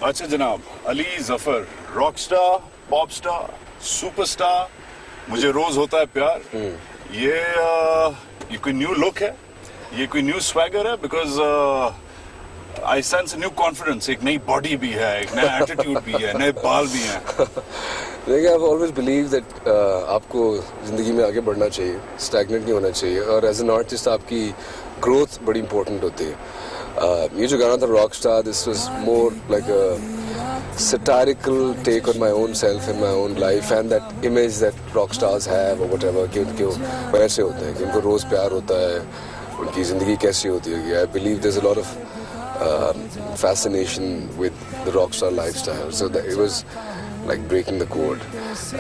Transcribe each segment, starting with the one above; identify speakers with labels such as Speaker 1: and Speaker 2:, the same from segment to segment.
Speaker 1: अच्छा जनाब, Ali Zafar, rock star, pop star, superstar, मुझे रोज होता है प्यार, ये कोई न्यू लुक है, ये कोई न्यू स्वैगर है? Because I sense new confidence, एक नई बॉडी भी है, एक नया एटीट्यूड भी है, नए बाल भी हैं।
Speaker 2: देखिए, आई ऑलवेज बिलीव दैट आपको जिंदगी में आगे बढ़ना चाहिए, स्टैग्नेंट नहीं होना चाहिए, और एज एन आर्टिस्ट आपकी ग्रोथ बड़ी इंपॉर्टेंट होती है। ये जो गाना था rock star, this was more like a satirical take on my own self and my own life and that image that rock stars have or whatever, कि उनके वैसे होते हैं, कि उनको रोज़ प्यार होता है, उनकी ज़िंदगी कैसी होती है। I believe there's a lot of fascination with the rock star lifestyle, so that it was like breaking the code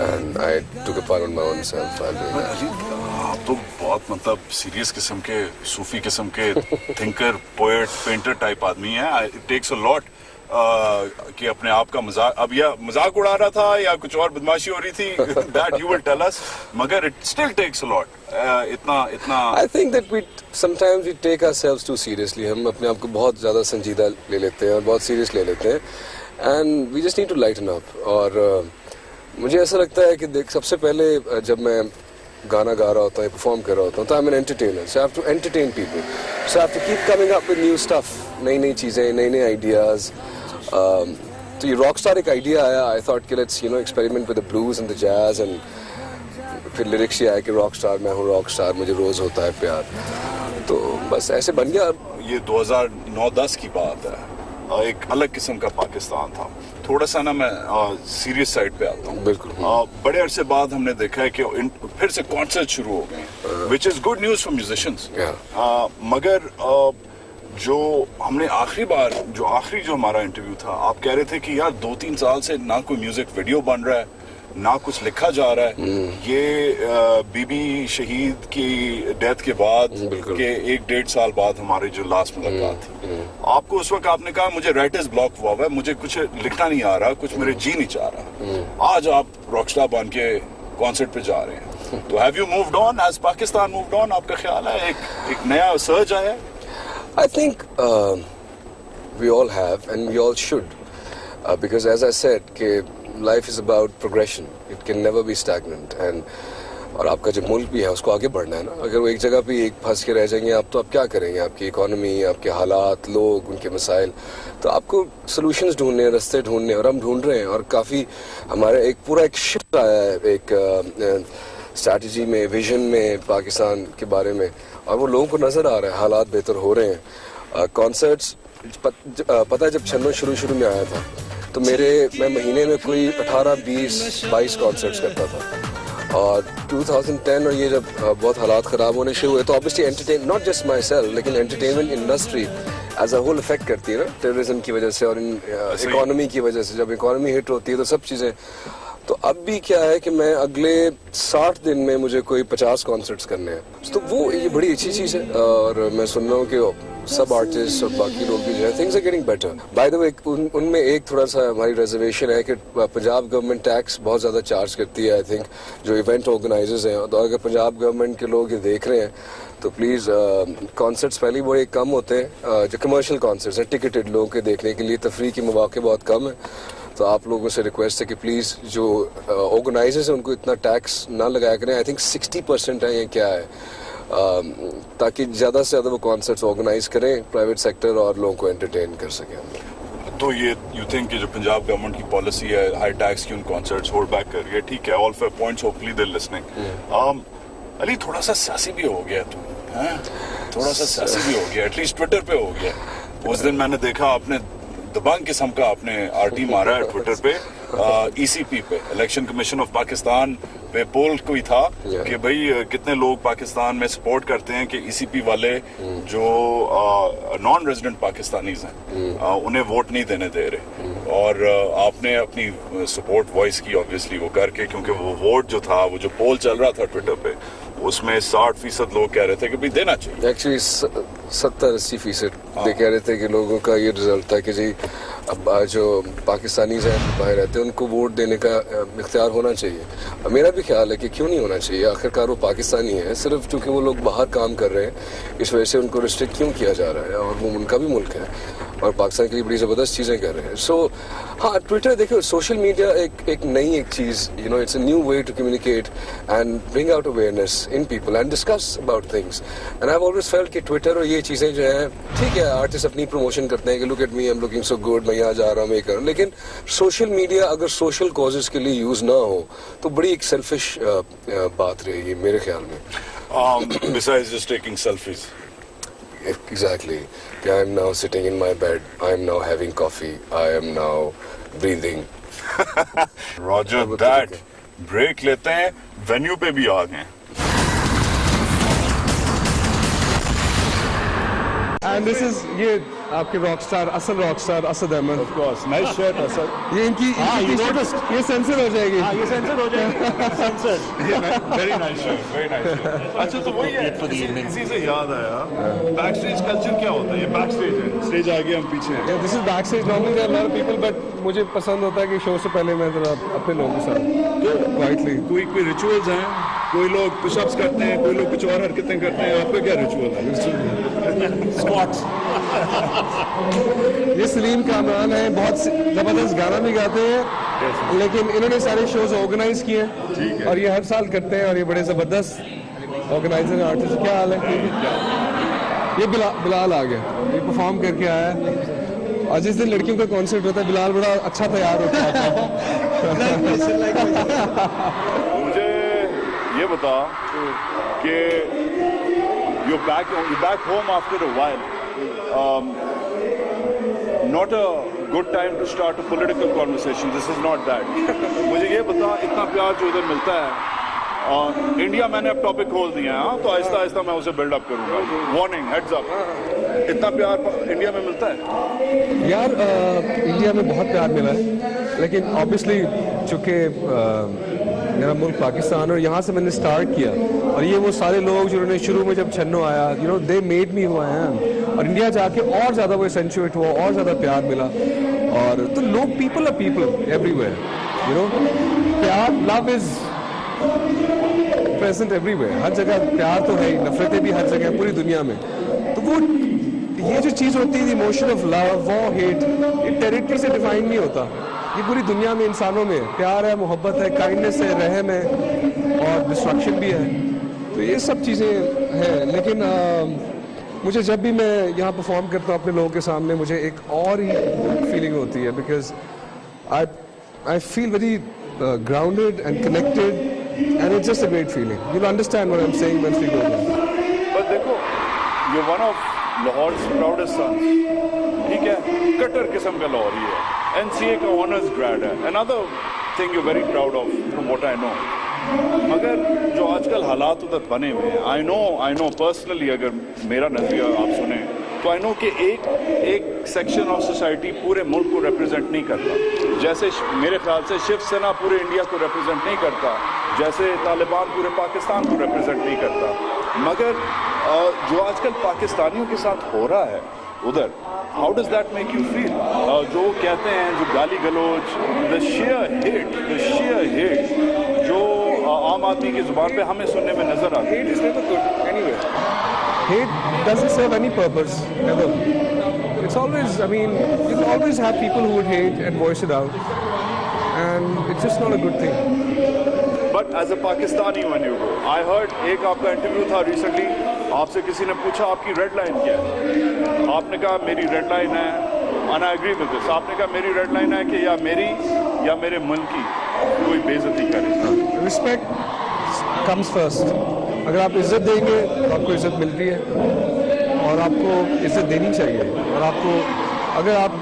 Speaker 2: and I took a part on my own self while doing that.
Speaker 1: आप तो बहुत मतलब serious किस्म के, सूफी किस्म के thinker, poet, painter type आदमी हैं। इट टेक्स अ लॉट कि अपने आप का मजाक, अब यह मजाक उड़ा रहा था या कुछ और बदमाशी हो रही थी, that you will tell us, मगर it still takes a lot. इतना
Speaker 2: I think that we sometimes we take ourselves too seriously. हम अपने आप को बहुत ज़्यादा संजीदा ले लेते हैं और बहुत सीरियस ले लेते हैं, and we just need to lighten up. और मुझे ऐसा लगता है कि देख, सबसे पहले जब मैं गाना गा रहा होता हूँ, परफॉर्म कर रहा होता हूँ, तो I am an entertainer, so I have to entertain people, so I have to keep coming up with new stuff, नई नई चीज़ें, नए नए आइडियाज़। तो ये रॉक स्टार एक आइडिया आया, आई थॉट कि let's experiment with the blues and the jazz, and फिर लिरिक्स ही आया कि रॉक स्टार, मैं हूँ रॉक स्टार, मुझे रोज़ होता है प्यार, तो बस ऐसे बन गया।
Speaker 1: ये 2009-10 की बात है, एक अलग किस्म का पाकिस्तान था। थोड़ा सा ना मैं सीरियस साइड पे आता हूँ।
Speaker 2: बिल्कुल।
Speaker 1: बड़े अरसे बाद हमने देखा है कि फिर से कॉन्सर्ट शुरू हो गए, which is good news for musicians. मगर जो हमने आखिरी जो हमारा इंटरव्यू था, आप कह रहे थे कि यार 2-3 साल से ना कोई म्यूजिक वीडियो बन रहा है, ना कुछ लिखा जा रहा है। ये बीबी शहीद की डेथ के बाद के 1-1.5 साल बाद हमारी जो लास्ट मुलाकात थी, आपको उस वक्त आपने कहा मुझे राइटर्स ब्लॉक हुआ है, मुझे कुछ लिखना नहीं आ रहा, कुछ मेरे जी नहीं चाह रहा। आज आप रॉकस्टार बन के कॉन्सर्ट पे जा रहे हैं, तो have you moved on, as Pakistan moved on? आपका ख्याल है एक नया सर्ज आया?
Speaker 2: I think we all have and we all should, because as I said कि life is about progression, it can never be stagnant, and और आपका जो मुल्क भी है उसको आगे बढ़ना है ना। अगर वो एक जगह पे एक फंस के रह जाएंगे आप, तो आप क्या करेंगे? आपकी इकोनॉमी, आपके हालात, लोग, उनके मसाइल, तो आपको सॉल्यूशंस ढूंढने, रास्ते ढूंढने, और हम ढूंढ रहे हैं। और काफ़ी हमारे एक शिफ्ट आया है एक स्ट्रैटेजी में, विजन में पाकिस्तान के बारे में, और वो लोगों को नज़र आ रहा है, हालात बेहतर हो रहे हैं। कॉन्सर्ट्स पता है, जब छन्नो शुरू में आया था तो मैं महीने में कोई 18, 20, 22 कॉन्सर्ट्स करता था, और 2010 और ये जब बहुत हालात ख़राब होने शुरू हुए, तो obviously entertain, not just myself, लेकिन entertainment industry as a whole effect करती है ना, टेररिज्म की वजह से और इकोनॉमी की वजह से। जब इकोनॉमी हिट होती है तो सब चीज़ें, तो अब भी क्या है कि मैं अगले 60 दिन में मुझे कोई 50 कॉन्सर्ट्स करने हैं, तो वो ये बड़ी अच्छी चीज़ है। और मैं सुन रहा हूँ कि सब आर्टिस्ट और बाकी लोग भी जो है, things are getting better. By the way, उनमें एक थोड़ा सा हमारी रिजर्वेशन है कि पंजाब गवर्नमेंट टैक्स बहुत ज़्यादा चार्ज करती है, आई थिंक, जो इवेंट ऑर्गेनाइजर्स हैं। तो अगर पंजाब गवर्नमेंट के लोग ये देख रहे हैं तो प्लीज़, कॉन्सर्ट्स पहले बड़े कम होते हैं, जो कमर्शियल कॉन्सर्ट्स हैं, टिकटेड लोगों के देखने के लिए, तफरीह के मौके बहुत कम है, तो आप लोगों से रिक्वेस्ट है कि प्लीज़ जो ऑर्गेनाइजर्स हैं उनको इतना टैक्स ना लगाया करें। आई थिंक 60% है, ये क्या है, ताकि ज़्यादा से ज़्यादा वो कॉन्सर्ट्स ऑर्गेनाइज करें प्राइवेट सेक्टर, और लोगों को एंटरटेन कर सकें।
Speaker 1: तो ये यू थिंक कि जो पंजाब गवर्नमेंट की पॉलिसी है हाई टैक्स की, उन कॉन्सर्ट्स होल्ड बैक कर रही है, ठीक है, all fair points, hopefully they are listening. Ali, थोड़ा सा सियासी भी हो गया तू, थोड़ा सा सियासी भी हो गया, एटलीस्ट ट्विटर पे हो गया। उस दिन मैंने देखा आपने दबंग किस्म का आपने आरटी मारा है ट्विटर पे, ईसीपी पे, इलेक्शन कमीशन ऑफ पाकिस्तान पे पोल कोई था कि भाई कितने लोग पाकिस्तान में सपोर्ट करते हैं कि ईसीपी वाले जो नॉन रेजिडेंट पाकिस्तानीज हैं उन्हें वोट नहीं देने दे रहे, और आपने अपनी सपोर्ट वॉइस की ऑब्वियसली वो करके, क्योंकि वो वोट जो था, वो जो पोल चल रहा था ट्विटर पे, उसमें 60% लोग कह रहे थे कि भाई देना चाहिए।
Speaker 2: एक्चुअली 70-80% कह रहे थे कि लोगों का ये रिजल्ट था कि जी, अब जो पाकिस्तानीज हैं बाहर रहते हैं उनको वोट देने का इख्तियार होना चाहिए। मेरा भी ख्याल है कि क्यों नहीं होना चाहिए, आखिरकार वो पाकिस्तानी है, सिर्फ चूँकि वो लोग बाहर काम कर रहे हैं इस वजह से उनको रिस्ट्रिक्ट क्यों किया जा रहा है, और वो उनका भी मुल्क है। और पाकिस्तान के लिए बड़ी ज़बरदस्त चीज़ें कर रहे हैं. सो हाँ, ट्विटर देखो, सोशल मीडिया एक नई एक चीज़, you know, it's a new way to communicate and bring out awareness in people and discuss about things. And I have always felt कि ट्विटर और ये चीज़ें जो हैं, ठीक है, आर्टिस्ट अपनी प्रमोशन करते हैं कि look at me, I am looking so good, मैं यहाँ जा रहा हूँ, मैं कर रहा हूँ, लेकिन सोशल मीडिया अगर सोशल कॉजेज के लिए यूज़ ना हो तो बड़ी एक सेल्फिश बात रहेगी मेरे ख्याल में.
Speaker 1: Besides just taking selfies.
Speaker 2: Exactly. I am now sitting in my bed. I am now having coffee. I am now breathing.
Speaker 1: Roger that. Break लेते हैं. Venue पे भी आ गए.
Speaker 3: And this is ये आपके रॉकस्टार, असल rockstar Asad Ahmed.
Speaker 1: Of course. Nice shirt, Asad.
Speaker 3: ये इनकी
Speaker 4: you noticed?
Speaker 3: ये सेंसर हो जाएगी.
Speaker 4: ये सेंसर हो जाएगा. Sensor.
Speaker 1: Very nice shirt. Very nice shirt. अच्छा तो वही है. इसी से याद आया. Backstage culture क्या होता है? ये backstage है. Stage आगे हम पीछे हैं.
Speaker 3: This is backstage. Normally there are lot of people, but मुझे पसंद होता है कि शो से पहले मैं जरा अपने लोगों के साथ क्वाइटली.
Speaker 1: कोई रिचुअल्स हैं. कोई लोग पुशअप्स करते हैं, कोई लोग कुछ और हरकतें करते हैं. आपका क्या रिचुअल है?
Speaker 4: स्क्वाट्स.
Speaker 3: ये सलीम कामरान है, बहुत जबरदस्त गाना भी गाते हैं, लेकिन इन्होंने सारे शोज ऑर्गेनाइज किए हैं और ये हर साल करते हैं और ये बड़े जबरदस्त ऑर्गेनाइजर आर्टिस्ट. क्या हाल है? ये बिलाल आ गया, ये परफॉर्म करके आया है. और जिस दिन लड़कियों का कॉन्सर्ट होता है, बिलाल बड़ा अच्छा तैयार होता है.
Speaker 1: मुझे ये बता कि you're back home after a while. Not a good time to start a political conversation. This is not that. मुझे ये बता, इतना प्यार जो उधर मिलता है, इंडिया मैंने अब टॉपिक खोल दिया है, तो आहिस्ता आहिस्ता मैं उसे बिल्डअप करूंगा. Warning, heads up. इतना प्यार इंडिया में मिलता है
Speaker 3: यार. इंडिया में बहुत प्यार मिला है, लेकिन ऑब्वियसली चूँकि मेरा मुल्क पाकिस्तान और यहाँ से मैंने स्टार्ट किया, और ये वो सारे लोग जिन्होंने शुरू में जब छन्नो आया, you know, they made me हुआ है, और इंडिया जाके और ज़्यादा वो एसेंचुएट हुआ, और ज़्यादा प्यार मिला. और तो लोग, people are people everywhere, you know. प्यार, लव इज प्रेजेंट एवरीवेयर. हर जगह प्यार तो है, नफरतें भी हर जगह, पूरी दुनिया में. तो वो ये जो चीज़ होती है, emotion of love, war, hate, ये टेरिटरी से डिफाइन नहीं होता. ये पूरी दुनिया में इंसानों में प्यार है, मोहब्बत है, काइंडनेस है, रहम है, और डिस्ट्रक्शन भी है. तो ये सब चीज़ें हैं. लेकिन मुझे जब भी मैं यहाँ परफॉर्म करता हूँ अपने लोगों के सामने, मुझे एक और ही फीलिंग होती है, because I feel very grounded and connected, and it's just a great feeling. You'll understand what I'm saying once we go there.
Speaker 1: But देखो, you're one of Lahore's proudest sons. ठीक है, कट्टर किस्म का लाहौरी है. NCA का ऑनर्स ग्रेड है. Another thing you're very proud of, from what I know. मगर जो आजकल हालात उधर बने हुए हैं, I know personally, अगर मेरा नजरिया आप सुने तो आई नो कि एक सेक्शन ऑफ सोसाइटी पूरे मुल्क को रिप्रेजेंट नहीं करता. जैसे मेरे ख्याल से शिवसेना पूरे इंडिया को रिप्रेजेंट नहीं करता, जैसे तालिबान पूरे पाकिस्तान को रिप्रेजेंट नहीं करता. मगर जो आजकल पाकिस्तानियों के साथ हो रहा है उधर, how does that make you feel? जो कहते हैं, जो गाली गलोच, द शेयर हिट जो आम आदमी की जुबान पे हमें सुनने में नजर आता है.
Speaker 3: Hate is never good anyway. Hate doesn't serve any purpose, never. It's always, I mean, you can always have people who would hate and voice it out, and it's just not a good thing.
Speaker 1: But as a Pakistani when you go, I heard एक आपका interview था recently, आपसे किसी ने पूछा आपकी red line क्या है, आपने कहा मेरी रेड लाइन है, and I agree with this. आपने कहा मेरी रेड लाइन है कि या मेरी या मेरे मुल्क की कोई बेइज्जती करे.
Speaker 3: Respect comes first. अगर आप इज्जत देंगे तो आपको इज्जत मिलती है, और आपको इज्जत देनी चाहिए. और आपको, अगर आप,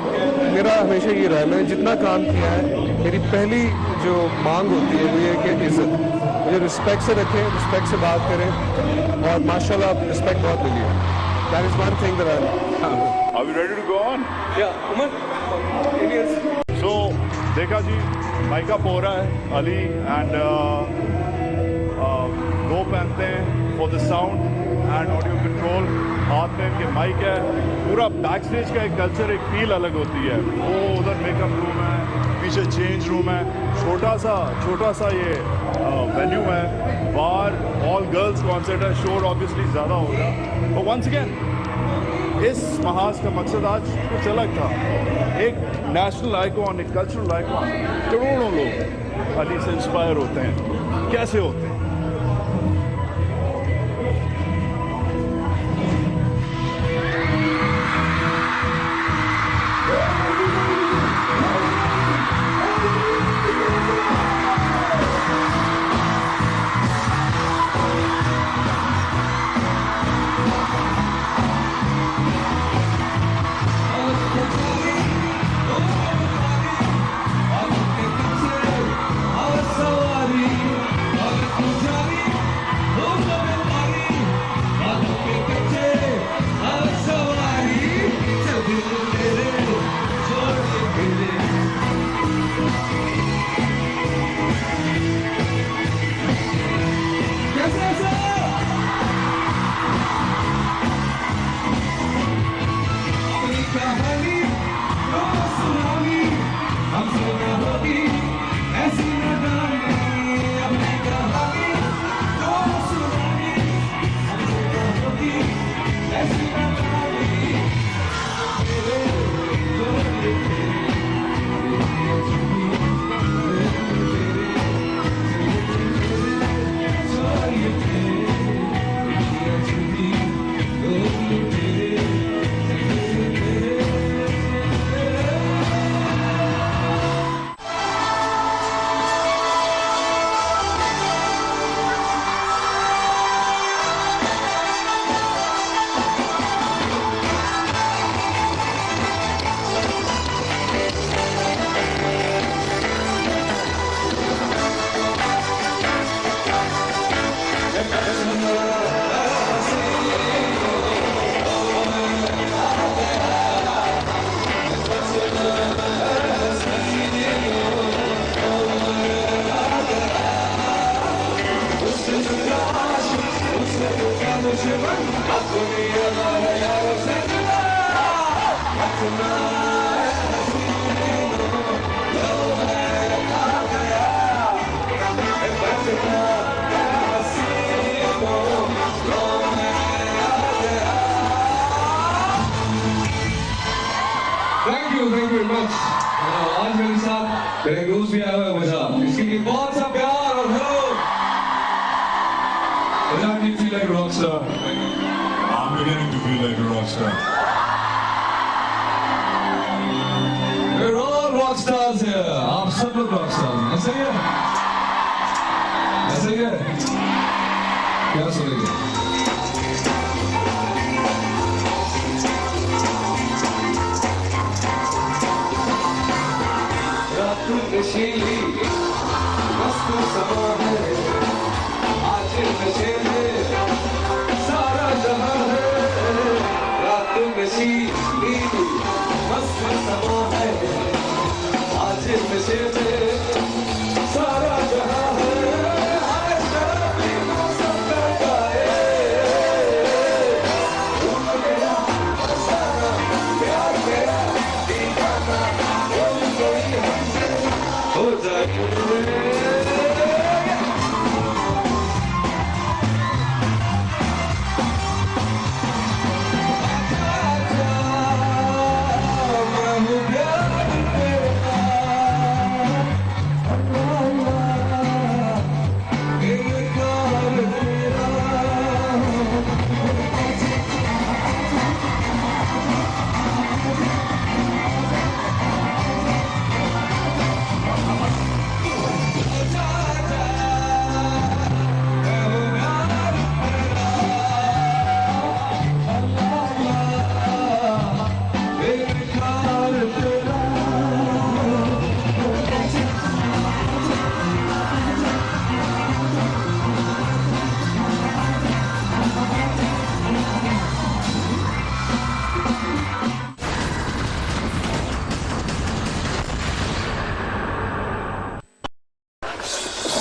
Speaker 3: मेरा हमेशा ये रहा है, मैंने जितना काम किया है, मेरी पहली जो मांग होती है वो ये कि इज्जत, मुझे रिस्पेक्ट से रखें, रिस्पेक्ट से बात करें, और माशाल्लाह रिस्पेक्ट बहुत मिली है. That is one thing that I.
Speaker 1: Are we ready to go on?
Speaker 3: Yeah, Umar, Indians.
Speaker 1: So, देखा जी, माइक अप हो रहा है. अली एंड दो पहनते हैं for the sound and audio control, हाथ में इनके माइक है. पूरा बैक स्टेज का एक कल्चर, एक फील अलग होती है. वो उधर मेकअप रूम है, पीछे चेंज रूम है, छोटा सा ये वेन्यू है. बाहर ऑल गर्ल्स कॉन्सर्ट है, शोर ऑब्वियसली ज़्यादा होगा. बट वंस अगेन इस महाज का मकसद आज कुछ अलग था। एक नेशनल आइकॉन, एक कल्चरल आइकॉन, करोड़ों लोग अली से इंस्पायर होते हैं। कैसे होते हैं?
Speaker 3: Thank you very much. आज मेरे साथ मेरे दोस्त भी आया हुआ है मजा, इसके लिए बहुत सा प्यार और hello. Without you feel like a rock star.
Speaker 5: I'm beginning to feel like a rock star.
Speaker 3: We're all rock stars here. आप सब लोग rock stars हैं, ऐसा ही है? ऐसा ही है? क्या सुनेंगे? रात नशीली मस्त समा है, आज नशे में सारा जहां है। रात नशीली मस्त समा है, आज नशे में सारा जहां है। हर शराबी मौसम का गाए, तुम मेरा फसाना, प्यार मेरा दीवाना, कोई हमसे हो जाए।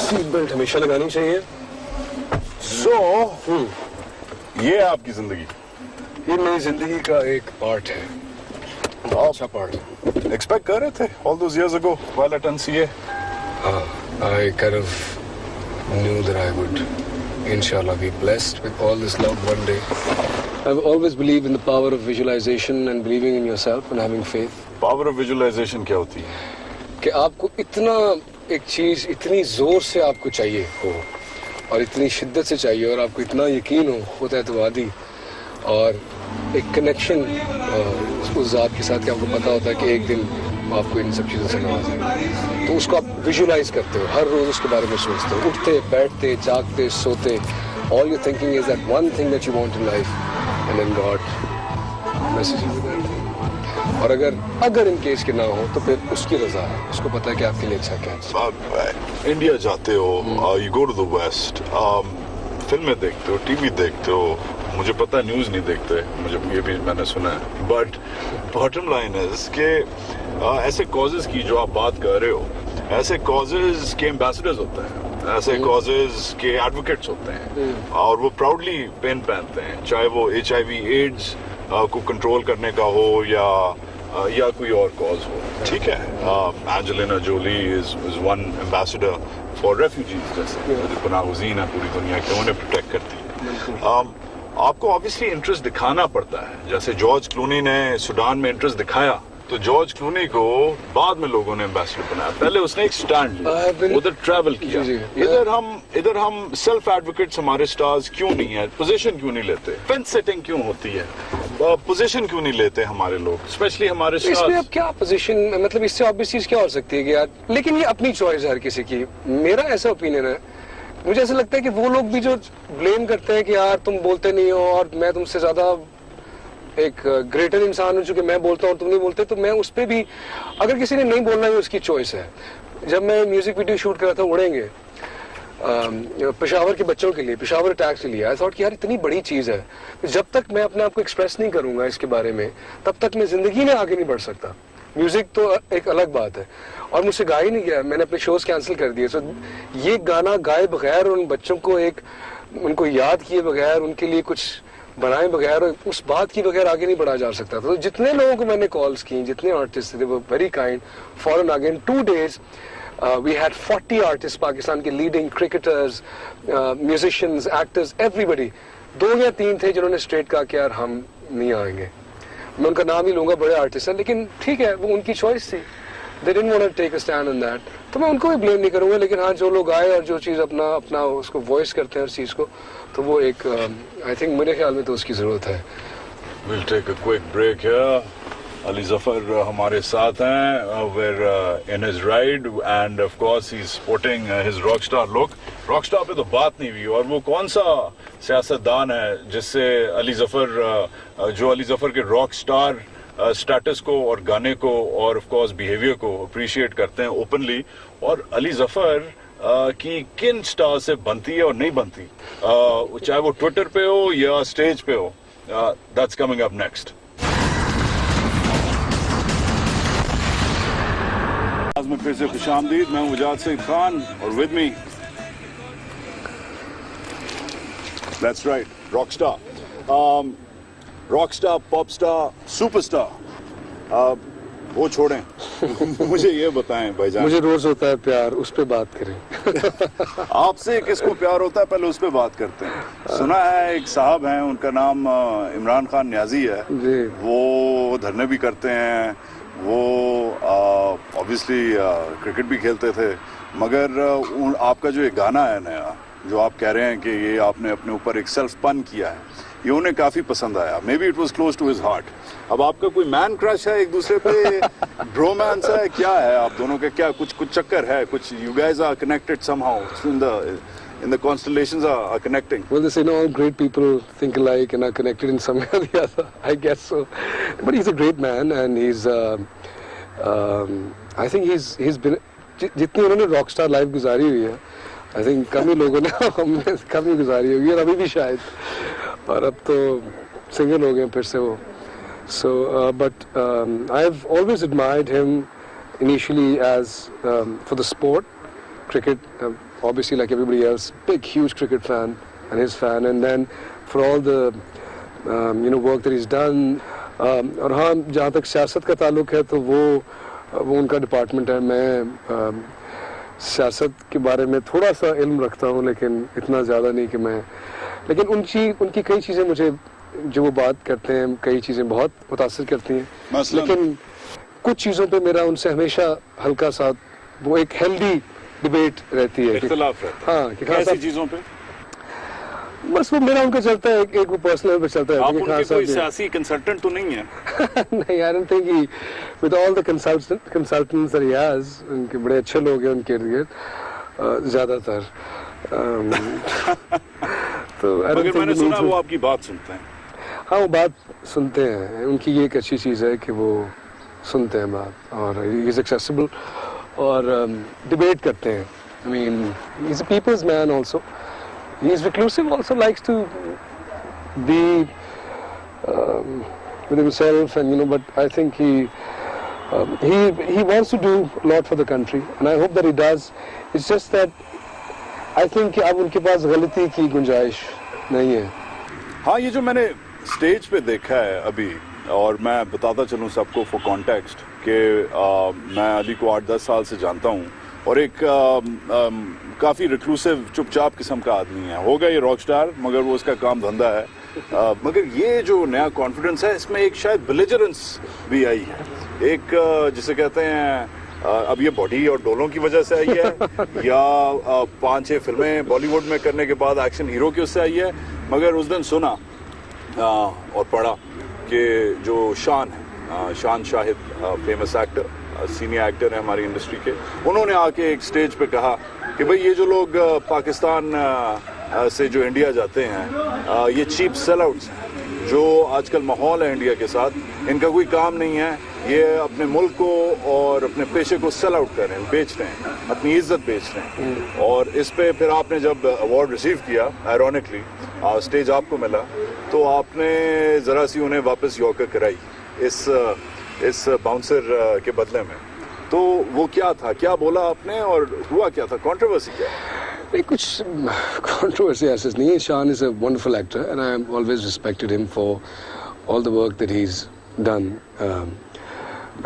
Speaker 2: सीट बेल्ट हमेशा लगानी चाहिए।
Speaker 1: ये आपकी जिंदगी,
Speaker 2: ये मेरी जिंदगी का एक पार्ट है, बहुत अच्छा पार्ट।
Speaker 1: एक्सपेक्ट कर रहे थे all those years ago while at NCA?
Speaker 2: I kind of knew that I would Inshallah, be blessed with all this love one day. I've always believed in the power of visualization and believing in yourself and having faith.
Speaker 1: Power of visualisation क्या होती है?
Speaker 2: कि आपको इतना एक चीज़ इतनी ज़ोर से आपको चाहिए हो और इतनी शिद्दत से चाहिए और आपको इतना यकीन हो खुद एतवादी और एक कनेक्शन उस ज़ात के साथ कि आपको पता होता है कि एक दिन आपको इन सब चीज़ों से नवाजेगा, तो उसको आप विजुलाइज करते हो, हर रोज़ उसके बारे में सोचते हो, उठते बैठते जागते सोते, all you're thinking is that one thing that you want in life and then God messages you with that. और अगर इन केस के ना हो तो फिर उसकी रजा है, उसको पता है कि आपके लिए अच्छा क्या है।
Speaker 1: इंडिया जाते हो, you go to the west, फिल्में देखते हो, टीवी देखते हो, मुझे पता है न्यूज़ नहीं देखते, मुझे ये भी मैंने सुना है, बट बॉटम लाइन इज के ऐसे कॉजेज की जो आप बात कर रहे हो, ऐसे कॉजेज के एम्बेसडर्स होते हैं, ऐसे कॉजेज के एडवोकेट्स होते हैं और वो प्राउडली पेन पहनते हैं, चाहे वो HIV एड्स को कंट्रोल करने का हो या कोई और कॉज हो, ठीक है। Angelina Jolie is one ambassador for refugees, जैसे पनाहगज़ीन है पूरी दुनिया के, उन्हें प्रोटेक्ट करती है। आपको ऑब्वियसली इंटरेस्ट दिखाना पड़ता है, जैसे जॉर्ज क्लूनी ने सूडान में इंटरेस्ट दिखाया, तो जॉर्ज क्लूनी को बाद में लोगों ने एम्बेसडर बनाया, पहले उसने एक स्टैंड लिया, उधर ट्रैवल किया। इधर हम सेल्फ एडवोकेट्स, हमारे स्टार्स क्यों नहीं है, पोजीशन क्यों नहीं लेते, फेंस सेटिंग क्यों होती है, पोजीशन क्यों नहीं लेते हमारे लोग, स्पेशली हमारे स्टार्स?
Speaker 2: इसमें अब क्या पोजीशन, मतलब इससे ऑब्वियस चीज क्या हो सकती है कि यार, लेकिन ये अपनी चॉइस है हर किसी की। मेरा ऐसा ओपिनियन है, मुझे ऐसा लगता है कि वो लोग भी जो ब्लेम करते हैं कि यार तुम बोलते नहीं हो और मैं तुमसे ज्यादा एक ग्रेटर इंसान हूं चूंकि मैं बोलता हूं तुम नहीं बोलते, तो मैं उस पर भी, अगर किसी ने नहीं बोलना है उसकी चॉइस है। जब मैं म्यूजिक वीडियो शूट कर रहा था उड़ेंगे पेशावर के बच्चों के लिए, पेशावर अटैक के लिए, आई थॉट कि यार इतनी बड़ी चीज है, जब तक मैं अपने आप को एक्सप्रेस नहीं करूंगा इसके बारे में तब तक मैं जिंदगी में आगे नहीं बढ़ सकता। म्यूजिक तो एक अलग बात है और मुझसे गा ही नहीं गया, मैंने अपने शोज कैंसिल कर दिए। सो ये गाना गाए बगैर, उन बच्चों को उनको याद किए बगैर, उनके लिए कुछ बनाए बगैर, उस बात की बगैर आगे नहीं बढ़ा जा सकता। तो जितने लोगों को मैंने कॉल्स की, जितने आर्टिस्ट थे, वो वेरी काइंड, फॉरन आगे। इन 2 days we had 40 artists, Pakistan के leading cricketers, musicians, actors, everybody. 2 या 3 थे जिन्होंने स्ट्रेट कहा कि यार हम नहीं आएंगे। मैं उनका नाम ही लूंगा, बड़े आर्टिस्ट हैं, लेकिन ठीक है, वो उनकी चॉइस थी, they didn't want to take a stand on that, तो मैं उनको भी ब्लेम नहीं करूंगा। लेकिन हाँ, जो लोग आए और जो चीज़ अपना उसको वॉइस करते हैं हर चीज़ को, तो वो एक आई थिंक मेरे ख्याल में तो उसकी ज़रूरत है।
Speaker 1: We'll take a quick break here. Ali Zafar हमारे साथ हैं, we're in his ride and of course he's sporting his rockstar look. Rockstar पे तो बात नहीं हुई, और वो कौन सा सियासतदान है जिससे अली ज़फ़र, जो अली ज़फ़र के रॉकस्टार स्टेटस को और गाने को और ऑफ कोर्स बिहेवियर को अप्रिशिएट करते हैं ओपनली, और अली ज़फ़र की किन स्टार से बनती है और नहीं बनती, चाहे वो ट्विटर पे हो या स्टेज पे हो, दैट्स कमिंग अप नेक्स्ट। आज में फिर से खुशामदीद, मैं उजाद सईद खान और with me that's right Rockstar, Rockstar, pop star, superstar, वो छोड़ें मुझे ये बताएं भाईजान,
Speaker 2: मुझे रोज होता है प्यार, उस पे बात करें।
Speaker 1: आपसे किसको प्यार होता है पहले उस पे बात करते हैं। सुना है एक साहब हैं, उनका नाम इमरान खान न्याजी है, वो धरने भी करते हैं, वो ऑब्वियसली क्रिकेट भी खेलते थे, मगर आपका जो ये गाना है नया, जो आप कह रहे हैं कि ये आपने अपने ऊपर एक सेल्फ पन किया है, ये उन्हें काफी पसंद आया। Maybe it was close to his heart. अब आपका कोई मैन क्रश है एक दूसरे पे, ब्रोमांस है, क्या है आप दोनों के, क्या कुछ चक्कर है, कुछ you guys are connected somehow in the constellations are connecting?
Speaker 2: Well, they say, no, all great people think alike and are connected in some way or the other. I guess so. But he's a great man, and he's I think he's been, जितनी उन्होंने Rockstar life गुजारी हुई है, I think कम ही लोगों ने हमने कम ही गुजारी होगी, और अभी भी शायद, और अब तो सिंगल हो गए फिर से वो। So, but I've always admired him initially as for the sport, cricket. Obviously, like everybody else, big, huge cricket fan and his fan, and then for all the work that he's done. और हाँ, जहाँ तक सियासत का ताल्लुक है तो वो उनका डिपार्टमेंट है। मैं सियासत के बारे में थोड़ा सा इल्म रखता हूँ, लेकिन इतना ज़्यादा नहीं कि मैं, लेकिन उनकी कई चीज़ें मुझे, जो वो बात करते हैं, कई चीज़ें बहुत मुतासिर करती हैं, लेकिन कुछ चीज़ों पे मेरा उनसे हमेशा हल्का सा वो एक हेल्दी डिबेट रहती है,
Speaker 1: इख्तिलाफ रहता है।
Speaker 2: हाँ, कि
Speaker 1: कैसी चीज़ों पे?
Speaker 2: बस वो मेरा उनका चलता है, एक वो पर्सनल पे चलता है।
Speaker 1: आप उनके कोई सियासी कंसल्टेंट तो नहीं है?
Speaker 2: नहीं, I don't think he, with all the consultants that he has, उनके बड़े अच्छे लोग हैं उनके इर्द-गिर्द ज़्यादातर। तो
Speaker 1: मगर मैंने सुना वो आपकी बात सुनते हैं।
Speaker 2: हाँ, वो बात सुनते हैं, उनकी ये एक अच्छी चीज़ है कि वो सुनते हैं बात, और ही इज़ एक्सेसिबल और डिबेट करते हैं। I mean he is a people's man also, he is reclusive, also likes to be with himself, and but I think he wants to do a lot for the country, and I hope that he does. It's just that I think कि अब उनके पास गलती की गुंजाइश नहीं है।
Speaker 1: हाँ, ये जो मैंने स्टेज पे देखा है अभी, और मैं बताता चलूँ सबको फॉर कॉन्टेक्स्ट कि मैं अली को 8-10 साल से जानता हूँ, और एक काफ़ी रिक्लूसिव चुपचाप किस्म का आदमी है। होगा ये रॉक स्टार, मगर वो उसका काम धंधा है। मगर ये जो नया कॉन्फिडेंस है, इसमें एक शायद बिलिजरेंस भी आई है, एक जिसे कहते हैं अब ये बॉडी और डोलों की वजह से आई है या 5-6 फिल्में बॉलीवुड में करने के बाद एक्शन हीरो की उससे आई है। मगर उस दिन सुना और पढ़ा कि जो शान है, शान Shahid, famous actor, senior actor है हमारी इंडस्ट्री के, उन्होंने आके एक स्टेज पे कहा कि भाई ये जो लोग पाकिस्तान से जो इंडिया जाते हैं, ये चीप सेल आउट्स हैं। जो आजकल माहौल है इंडिया के साथ, इनका कोई काम नहीं है, ये अपने मुल्क को और अपने पेशे को सेल आउट कर रहे हैं, बेच रहे हैं, अपनी इज्जत बेच रहे हैं। और इस पे फिर आपने जब अवार्ड रिसीव किया, आयरॉनिकली स्टेज आपको मिला, तो आपने ज़रा सी उन्हें वापस यॉर्कर कराई इस बाउंसर के बदले में। तो वो क्या था, क्या बोला आपने और हुआ क्या था, कंट्रोवर्सी क्या?
Speaker 2: नहीं, कुछ कंट्रोवर्सी ऐसा नहीं है। शान is a wonderful actor and I have always respected him for all the work that he is done.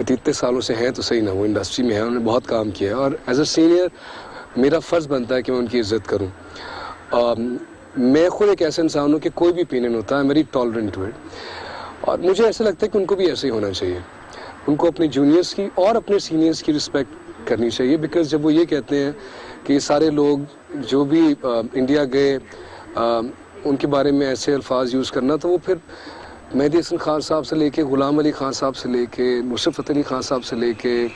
Speaker 2: इतने सालों से हैं तो सही ना, वो इंडस्ट्री में है, उन्होंने बहुत काम किया है, और एज अ सीनियर मेरा फ़र्ज़ बनता है कि मैं उनकी इज़्ज़त करूँ। मैं खुद एक ऐसा इंसान हूँ कि कोई भी ओपिनियन होता है, वेरी टॉलरेंट टू इट, और मुझे ऐसा लगता है कि उनको भी ऐसे ही होना चाहिए। उनको अपने जूनियर्स की और अपने सीनियर्स की रिस्पेक्ट करनी चाहिए, बिकॉज जब वो ये कहते हैं कि ये सारे लोग जो भी इंडिया गए उनके बारे में ऐसे अल्फाज यूज़ करना, तो वो फिर मेहदी हसन खान साहब से लेके गुलाम अली खान साहब से लेके नुसरत फ़तेह अली खान साहब से लेके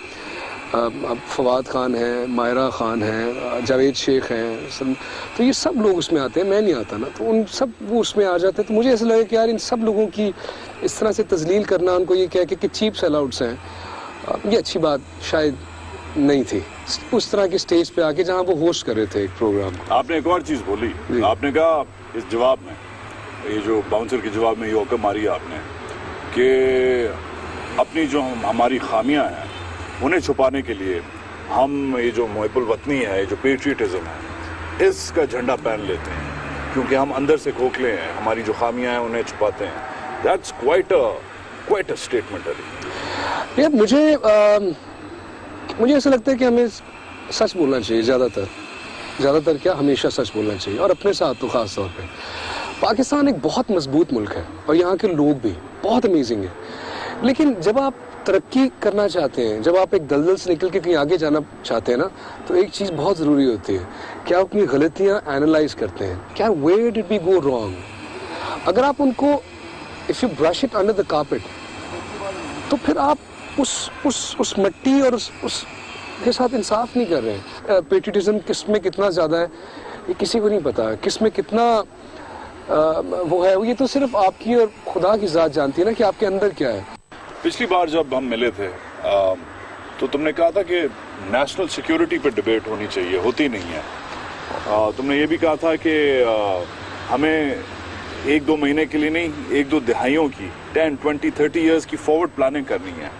Speaker 2: अब फवाद खान है, मायरा खान है, जावेद शेख हैं, सब, तो ये सब लोग उसमें आते हैं। मैं नहीं आता ना, तो उन सब वो उसमें आ जाते हैं। तो मुझे ऐसा लगा कि यार इन सब लोगों की इस तरह से तजलील करना, उनको ये कह के कि चीप सेल आउट्स हैं, ये अच्छी बात शायद नहीं थी उस तरह के स्टेज पे आके जहाँ वो होस्ट कर रहे थे एक प्रोग्राम।
Speaker 1: आपने एक और चीज़ बोली, आपने कहा इस जवाब में, ये जो बाउंसर के जवाब में यौका मारी आपने कि अपनी जो हमारी खामियां हैं उन्हें छुपाने के लिए हम ये जो मुहिब्बुल वतनी है, ये जो पेट्रियटिज्म है, इसका झंडा पहन लेते हैं, क्योंकि हम अंदर से खोखले हैं, हमारी जो खामियां हैं उन्हें छुपाते हैं। That's quite a statement Ali.
Speaker 2: यार मुझे ऐसा लगता है कि हमें सच बोलना चाहिए, ज़्यादातर क्या, हमेशा सच बोलना चाहिए, और अपने साथ तो ख़ास तौर पे। पाकिस्तान एक बहुत मजबूत मुल्क है और यहाँ के लोग भी बहुत अमेजिंग हैं, लेकिन जब आप तरक्की करना चाहते हैं, जब आप एक दलदल से निकल के कहीं आगे जाना चाहते हैं ना, तो एक चीज़ बहुत ज़रूरी होती है कि आप अपनी गलतियाँ एनालाइज करते हैं, क्या where did we go wrong. अगर आप उनको if you brush it under the carpet, तो फिर आप उस मिट्टी और उस के साथ इंसाफ नहीं कर रहे हैं। पेट्रियटिज्म किस में कितना ज़्यादा है ये किसी को नहीं पता, किस में कितना वो है, ये तो सिर्फ आपकी और खुदा की ज़ात जानती है ना कि आपके अंदर क्या है।
Speaker 1: पिछली बार जब हम मिले थे तो तुमने कहा था कि नेशनल सिक्योरिटी पर डिबेट होनी चाहिए, होती नहीं है। तुमने ये भी कहा था कि हमें 1-2 महीने के लिए नहीं, 1-2 दिहाइयों की, 10, 20, 30 ईयर्स की फॉरवर्ड प्लानिंग करनी है।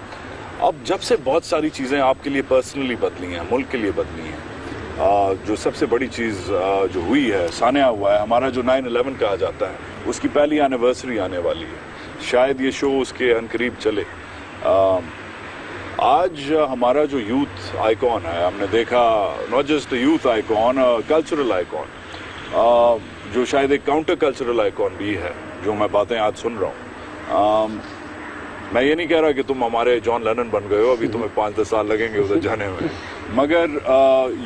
Speaker 1: अब जब से बहुत सारी चीज़ें आपके लिए पर्सनली बदली हैं, मुल्क के लिए बदली हैं, जो सबसे बड़ी चीज़ जो हुई है, सानिया हुआ है, हमारा जो 9/11 कहा जाता है, उसकी पहली एनिवर्सरी आने वाली है, शायद ये शो उसके अनकरीब चले। आज हमारा जो यूथ आइकॉन है, हमने देखा not just youth icon, cultural icon, जो शायद एक काउंटर कल्चरल आइकॉन भी है, जो मैं बातें आज सुन रहा हूँ। मैं ये नहीं कह रहा कि तुम हमारे जॉन लेनन बन गए हो, अभी तुम्हें 5-10 साल लगेंगे उधर जाने में, मगर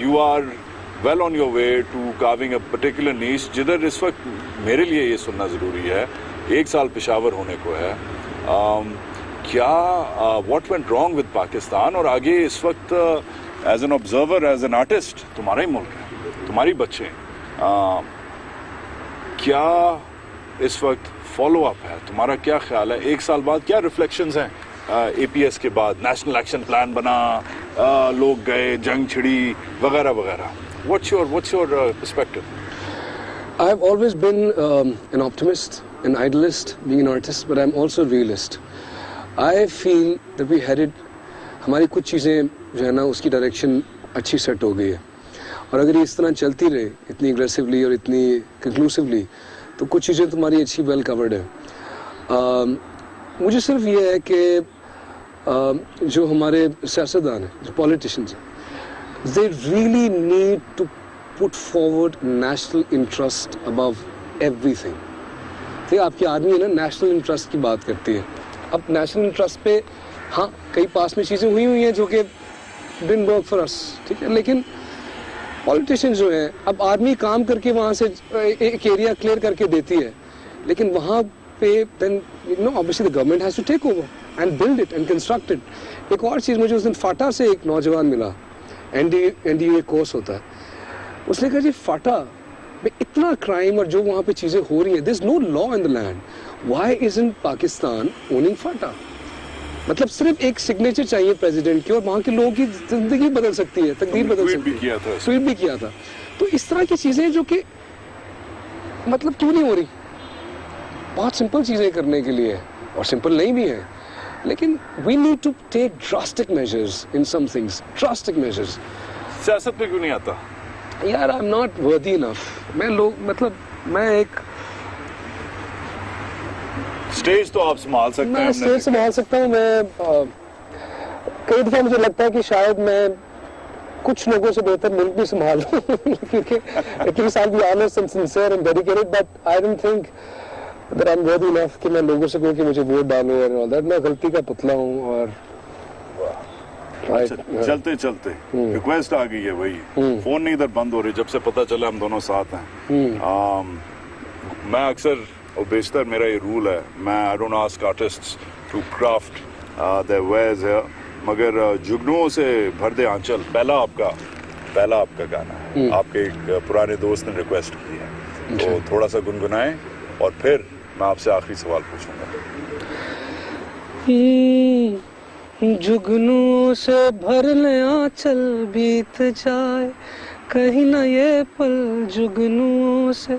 Speaker 1: you are well on your way to carving a particular niche, जिधर इस वक्त मेरे लिए ये सुनना ज़रूरी है, 1 साल पेशावर होने को है, क्या what went wrong with Pakistan, और आगे इस वक्त as an observer, as an artist, तुम्हारा ही मुल्क है, तुम्हारी बच्चे हैं, क्या इस वक्त फॉलो अप है, तुम्हारा क्या ख्याल है? 1 साल बाद क्या रिफ्लेक्शंस हैं? APS के बाद नेशनल एक्शन प्लान बना, लोग गए, जंग छिड़ी, वगैरह वगैरह। What's your perspective?
Speaker 2: I've always been an optimist, an idealist, being an artist, but I'm also a realist. I feel that we headed, हमारी कुछ चीज़ें जो है ना उसकी डायरेक्शन अच्छी सेट हो गई है, और अगर ये इस तरह चलती रहे इतनी एग्रेसिवली और इतनी कंक्लूसिवली, तो कुछ चीज़ें तुम्हारी अच्छी वेल कवर्ड है। मुझे सिर्फ ये है कि जो हमारे सियासतदान हैं, जो पॉलिटिशियंस हैं, they really need to put forward national interest above everything. देखिए आपकी आर्मी है ना नेशनल इंटरेस्ट की बात करती है। अब नेशनल इंटरेस्ट पे हाँ कई पास में चीज़ें हुई हैं जो कि didn't work for us, ठीक है, लेकिन पॉलिटिशियंस जो हैं, अब आर्मी काम करके वहाँ से एक एरिया क्लियर करके देती है, लेकिन वहाँ पे then you know obviously the government has to take over and build it and construct it. एक और चीज़ मुझे उस दिन फाटा से एक नौजवान मिला, NDA कोर्स होता है, उसने कहा जी फाटा में इतना क्राइम और जो वहाँ पे चीज़ें हो रही हैं, there's no law in the land, why isn't Pakistan owning फाटा? मतलब सिर्फ एक सिग्नेचर चाहिए प्रेसिडेंट की और वहाँ के लोगों की जिंदगी बदल सकती है, तकदीर बदल सकती है। ट्वीट भी किया था। तो इस तरह की चीज़ें जो कि मतलब क्यों नहीं हो रही? बहुत सिंपल चीज़ें करने के लिए, और सिंपल नहीं भी है, लेकिन we need to take drastic measures in some things, drastic measures.
Speaker 1: सियासत पे क्यों नहीं आता?
Speaker 2: यार I'm not worthy enough. मैं एक
Speaker 1: स्टेज तो आप संभाल सकते हैं।
Speaker 2: मैं स्टेज संभाल सकता हूँ। मैं कई दफा मुझे लगता है कि शायद मैं कुछ लोगों से बेहतर मुल्क भी संभाल लूँ क्योंकि at least I'll be honest and sincere and dedicated, but I don't think that I'm worthy enough कि मैं लोगों से कहूँ कि मुझे वोट डालो और all that. मैं गलती का पुतला हूँ। और
Speaker 1: चलते चलते रिक्वेस्ट आ गई है भाई, फोन नहीं इधर बंद हो रही जब से पता चला हम दोनों साथ हैं। मैं अक्सर और बेशतर मेरा ये रूल है, मैं I don't ask artists to craft their wares here, मगर जुगनुओं से भर दे आंचल पहला आपका गाना है। आपके एक पुराने दोस्त ने रिक्वेस्ट की है, तो थोड़ा सा गुनगुनाएं और फिर मैं आपसे आखिरी सवाल पूछूंगा।
Speaker 2: जुगनुओं से भर ले आंचल बीत जाए, कहीं ना ये पल जुगनुओं से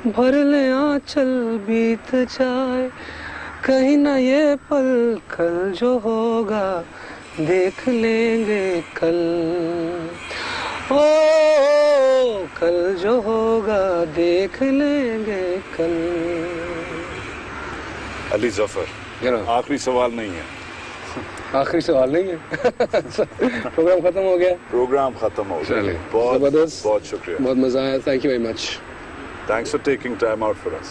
Speaker 2: भर ले आंचल बीत जाए, कहीं ना ये पल कल जो होगा देख लेंगे कल, ओ कल जो होगा देख लेंगे कल।
Speaker 1: अली जफर, आखिरी सवाल नहीं है।
Speaker 2: आखिरी सवाल नहीं है प्रोग्राम खत्म हो गया। बहुत
Speaker 1: बहुत शुक्रिया,
Speaker 2: बहुत मजा आया। Thank you very much.
Speaker 1: Thanks for taking time out for us.